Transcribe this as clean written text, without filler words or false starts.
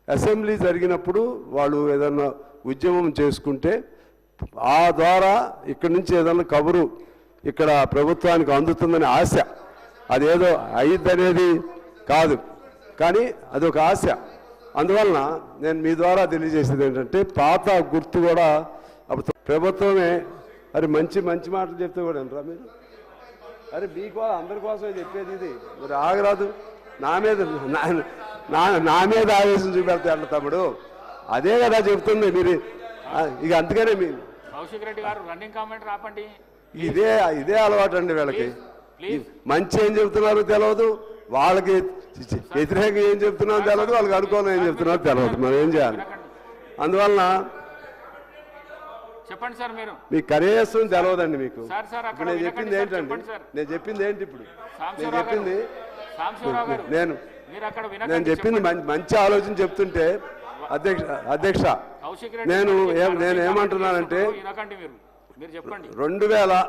Assembly జరిగినప్పుడు వాళ్ళు ఏదన్నా ఉద్యమం చేసుకుంటే ఆ ద్వారా ఇక్కడి నుంచి ఏదన్నా కబురు ఇక్కడ ప్రభుత్వానికి అందుతుందని ఆశ, అదేదో అయ్యిద్దనేది కాదు, కానీ అదొక ఆశ. అందువలన నేను మీ ద్వారా తెలియజేసేది ఏంటంటే పాత గుర్తు కూడా అప్పుడు ప్రభుత్వమే. అరే మంచి మంచి మాటలు చెప్తే కూడా అంటారా మీరు? అరే మీకు అందరి కోసమే చెప్పేది ఇది, మరి ఆగరాదు. నా మీద ఆవేశం చూపెడతా అంట తమ్ముడు, అదే కదా చెప్తుంది మీరు. ఇక అందుకనే మీరు కౌశిక్ రెడ్డి గారు రన్నింగ్ కామెంట్ రాపండి. ఇదే అలవాటు అండి వీళ్ళకి. మంచి ఏం చెప్తున్నారో తెలియదు, వాళ్ళకి వ్యతిరేకంగా ఏం చెప్తున్నారో తెలియదు, వాళ్ళకి అనుకూలం ఏం చెప్తున్నారో తెలియదు. మనం ఏం చేయాలి? అందువలన చెప్పండి సార్, మీరు మీకు కనీసం తెలియదండి మీకు. ఇప్పుడు నేను చెప్పింది ఏంటండి? నేను చెప్పింది ఏంటి ఇప్పుడు? నేను చెప్పింది మంచి ఆలోచన చెప్తుంటే అధ్యక్ష నేను ఏమంటున్నానంటే 2000